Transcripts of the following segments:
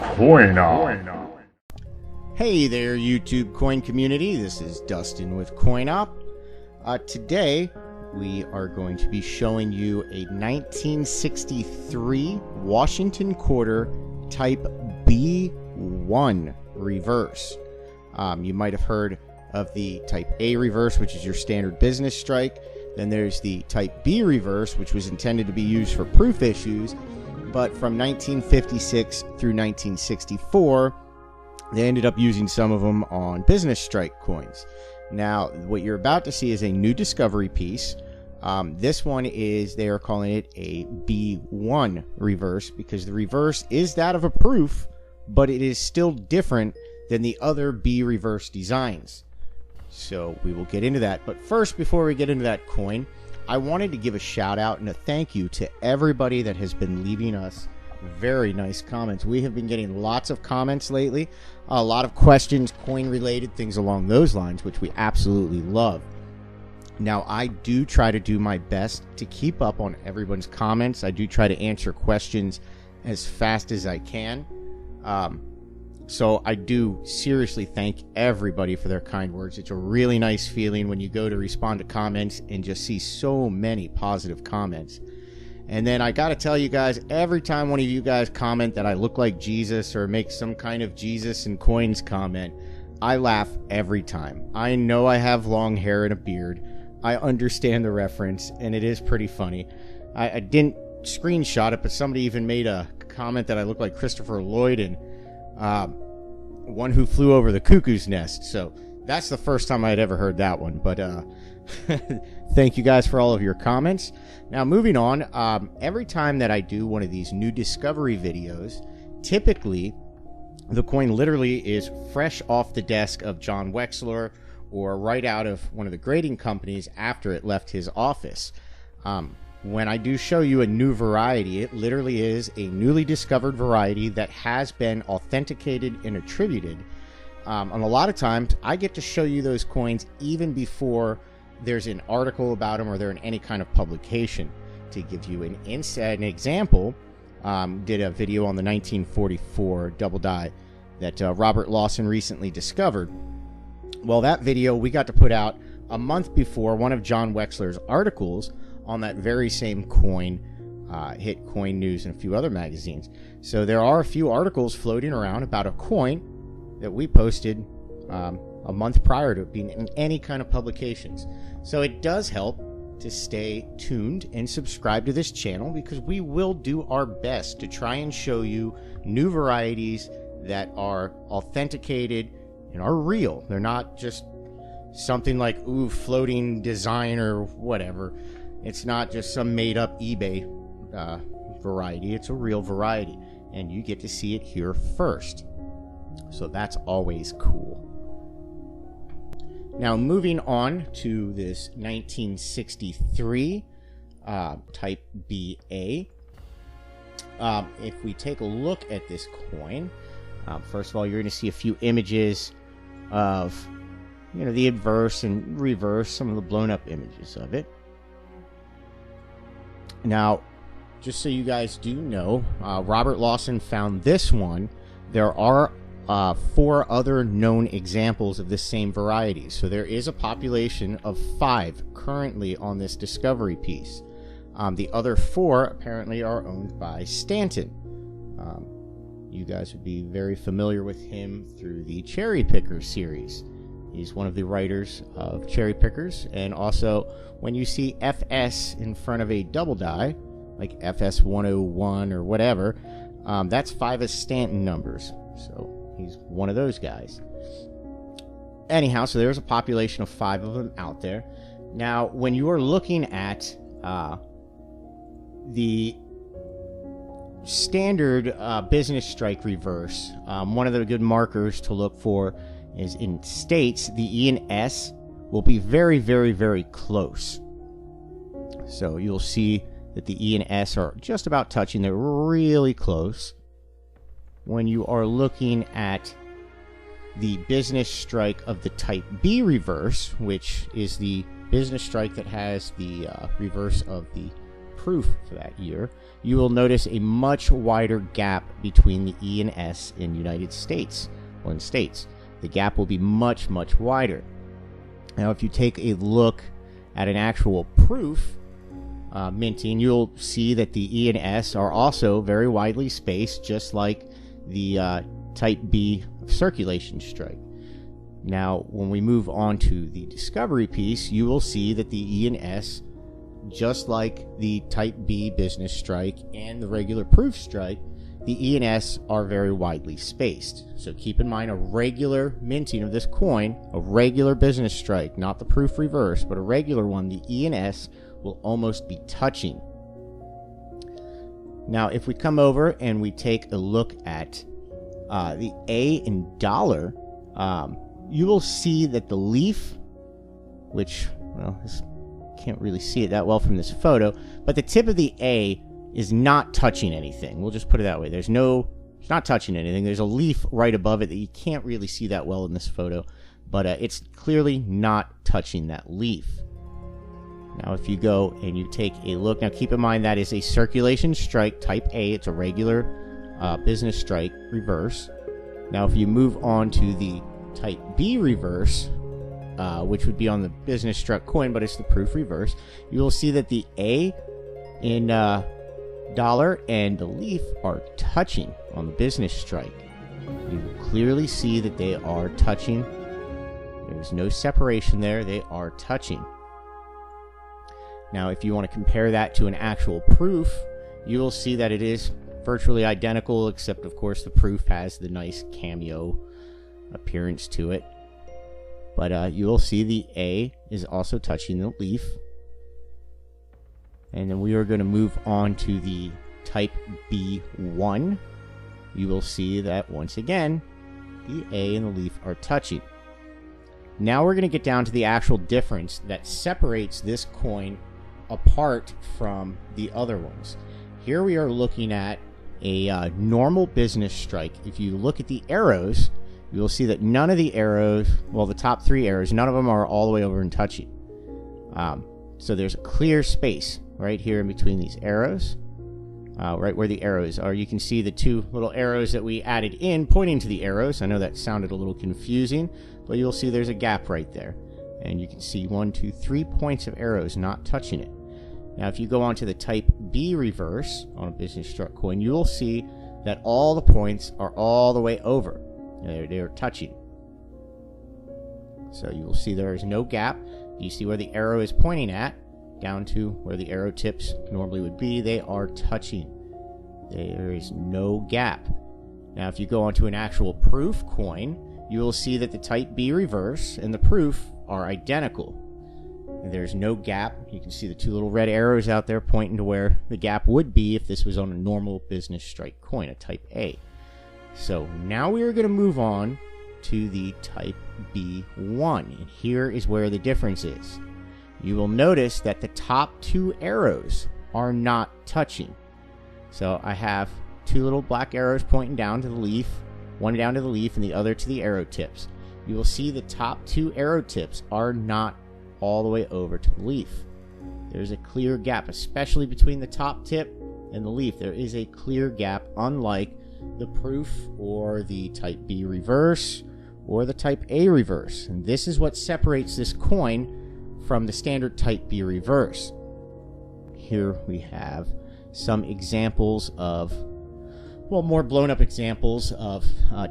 Coin Op. Hey there, YouTube coin community. This is Dustin with Coin Op. Today, we are going to be showing you a 1963 Washington Quarter Type B1 reverse. You might have heard of the Type A reverse, which is your standard business strike. Then there's the Type B reverse, which was intended to be used for proof issues. But from 1956 through 1964, they ended up using some of them on business strike coins. Now, what you're about to see is a new discovery piece. This one is, they are calling it a B1 reverse because the reverse is that of a proof, but it is still different than the other B reverse designs. So we will get into that. But first, before we get into that coin, I wanted to give a shout out and a thank you to everybody that has been leaving us very nice comments. We have been getting lots of comments lately, a lot of questions, coin related, things along those lines, which we absolutely love. Now, I do try to do my best to keep up on everyone's comments. I do try to answer questions as fast as I can. So I do seriously thank everybody for their kind words. It's a really nice feeling when you go to respond to comments and just see so many positive comments. And then I got to tell you guys, every time one of you guys comment that I look like Jesus or make some kind of Jesus and coins comment, I laugh every time. I know I have long hair and a beard. I understand the reference, and it is pretty funny. I didn't screenshot it, but somebody even made a comment that I look like Christopher Lloyd and One Who Flew Over the Cuckoo's Nest. So that's the first time I'd ever heard that one. But thank you guys for all of your comments. Now, moving on, every time that I do one of these new discovery videos, typically the coin literally is fresh off the desk of John Wexler or right out of one of the grading companies after it left his office. When I do show you a new variety, it literally is a newly discovered variety that has been authenticated and attributed. And a lot of times, I get to show you those coins even before there's an article about them or they're in any kind of publication. To give you an example, did a video on the 1944 double die that Robert Lawson recently discovered. Well, that video we got to put out a month before one of John Wexler's articles on that very same coin hit Coin News and a few other magazines. So there are a few articles floating around about a coin that we posted a month prior to it being in any kind of publications. So it does help to stay tuned and subscribe to this channel because we will do our best to try and show you new varieties that are authenticated and are real. They're not just something like, ooh, floating design or whatever. It's not just some made-up eBay variety. It's a real variety, and you get to see it here first. So that's always cool. Now, moving on to this 1963 Type BA. If we take a look at this coin, first of all, you're going to see a few images of, the adverse and reverse, some of the blown-up images of it. Now, just so you guys do know, Robert Lawson found this one. There are 4 other known examples of this same variety. So there is a population of 5 currently on this discovery piece. The other 4 apparently are owned by Stanton. You guys would be very familiar with him through the Cherry Pickers series. He's one of the writers of Cherry Pickers, and also when you see FS in front of a double die, like FS 101 or whatever, that's 5 as Stanton numbers. So he's one of those guys. Anyhow, so there's a population of 5 of them out there. Now, when you are looking at the standard business strike reverse, one of the good markers to look for is in states, the E and S will be very, very, very close. So you'll see that the E and S are just about touching. They're really close. When you are looking at the business strike of the Type B reverse, which is the business strike that has the reverse of the proof for that year, you will notice a much wider gap between the E and S in United States, or in states. The gap will be much, much wider. Now, if you take a look at an actual proof minting, you'll see that the E and S are also very widely spaced, just like the Type B circulation strike. Now, when we move on to the discovery piece, you will see that the E and S, just like the Type B business strike and the regular proof strike, the E and S are very widely spaced. So keep in mind, a regular minting of this coin, a regular business strike, not the proof reverse, but a regular one, the E and S will almost be touching. Now, if we come over and we take a look at the A in dollar, you will see that the leaf, which, well, this can't really see it that well from this photo, but the tip of the A is not touching anything. We'll just put it that way. It's not touching anything. There's a leaf right above it that you can't really see that well in this photo, but it's clearly not touching that leaf. Now, if you go and you take a look, now keep in mind that is a circulation strike Type A. It's a regular business strike reverse. Now, if you move on to the Type B reverse, which would be on the business struck coin, but it's the proof reverse, you will see that the A in dollar and the leaf are touching on the business strike. You clearly see that they are touching. There's no separation there. They are touching. Now, if you want to compare that to an actual proof, you will see that it is virtually identical, except, of course, the proof has the nice cameo appearance to it. But you will see the A is also touching the leaf. And then we are going to move on to the Type B1. You will see that, once again, the A and the leaf are touching. Now we're going to get down to the actual difference that separates this coin apart from the other ones. Here we are looking at a normal business strike. If you look at the arrows, you will see that none of the arrows, well, the top three arrows, none of them are all the way over and touching. So there's a clear space right here in between these arrows, right where the arrows are. You can see the two little arrows that we added in pointing to the arrows. I know that sounded a little confusing, but you'll see there's a gap right there. And you can see 1, 2, 3 points of arrows not touching it. Now, if you go on to the Type B reverse on a business struck coin, you will see that all the points are all the way over. They're touching. So you will see there is no gap. You see where the arrow is pointing at, down to where the arrow tips normally would be. They are touching. There is no gap. Now, if you go onto an actual proof coin, you will see that the Type B reverse and the proof are identical. There's no gap. You can see the two little red arrows out there pointing to where the gap would be if this was on a normal business strike coin, a Type A. So now we are going to move on to the Type B1, and here is where the difference is. You will notice that the top two arrows are not touching. So I have two little black arrows pointing down to the leaf, one down to the leaf and the other to the arrow tips. You will see the top two arrow tips are not all the way over to the leaf. There's a clear gap, especially between the top tip and the leaf. There is a clear gap, unlike the proof or the Type B reverse or the Type A reverse. And this is what separates this coin from the standard Type B reverse. Here we have some examples of, well, more blown up examples of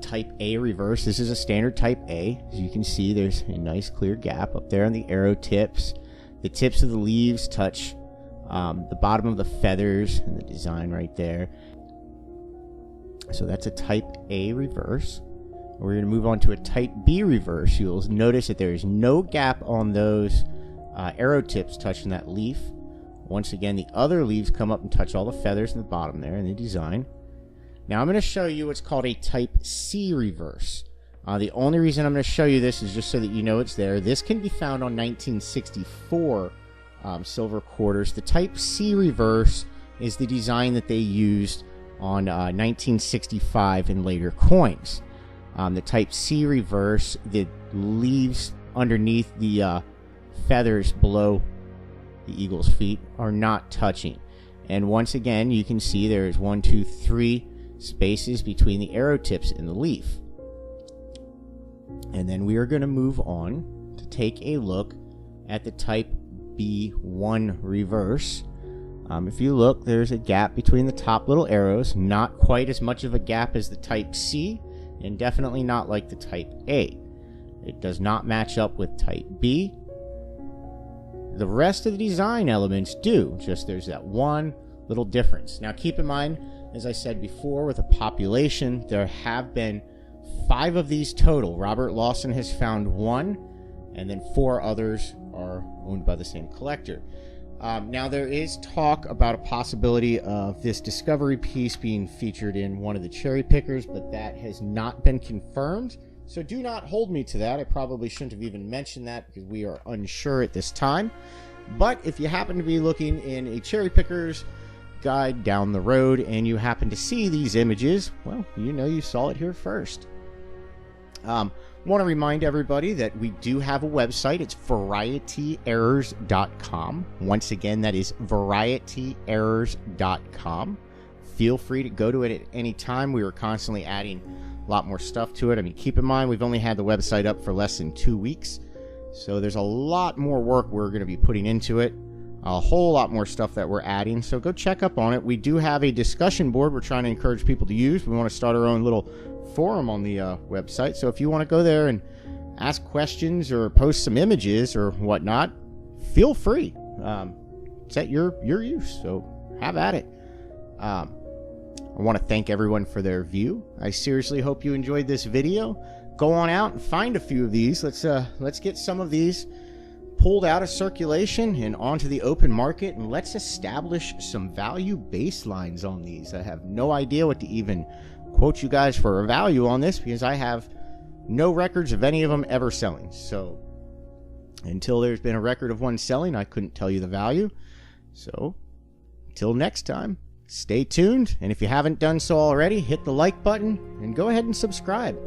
Type A reverse. This is a standard Type A. As you can see, there's a nice clear gap up there on the arrow tips. The tips of the leaves touch the bottom of the feathers and the design right there. So that's a Type A reverse. We're going to move on to a Type B reverse. You'll notice that there is no gap on those arrow tips touching that leaf. Once again, the other leaves come up and touch all the feathers in the bottom there in the design. Now I'm going to show you what's called a Type C reverse. The only reason I'm going to show you this is just so that you know it's there. This can be found on 1964 silver quarters. The Type C reverse is the design that they used on 1965 and later coins. The Type C reverse, the leaves underneath the feathers below the eagle's feet are not touching. And once again, you can see there's 1, 2, 3 spaces between the arrow tips in the leaf. And then we are going to move on to take a look at the type B1 reverse. If you look, there's a gap between the top little arrows, not quite as much of a gap as the type C, and definitely not like the type A. It does not match up with type B. The rest of the design elements do, just there's that one little difference. Now keep in mind, as I said before, with a population, there have been 5 of these total. Robert Lawson has found 1, and then 4 others are owned by the same collector. Now there is talk about a possibility of this discovery piece being featured in one of the cherry pickers, but that has not been confirmed. So do not hold me to that. I probably shouldn't have even mentioned that because we are unsure at this time. But if you happen to be looking in a cherry picker's guide down the road and you happen to see these images, well, you know you saw it here first. Want to remind everybody that we do have a website. It's VarietyErrors.com. Once again, that is VarietyErrors.com. Feel free to go to it at any time. We are constantly adding a lot more stuff to it. I mean, keep in mind, we've only had the website up for less than 2 weeks. So there's a lot more work we're going to be putting into it. A whole lot more stuff that we're adding. So go check up on it. We do have a discussion board we're trying to encourage people to use. We want to start our own little forum on the website. So if you want to go there and ask questions or post some images or whatnot, feel free. It's at your use. So have at it. I want to thank everyone for their view. I seriously hope you enjoyed this video. Go on out and find a few of these. Let's get some of these pulled out of circulation and onto the open market, and let's establish some value baselines on these. I have no idea what to even quote you guys for a value on this because I have no records of any of them ever selling. So until there's been a record of one selling, I couldn't tell you the value. So until next time, stay tuned, and if you haven't done so already, hit the like button and go ahead and subscribe.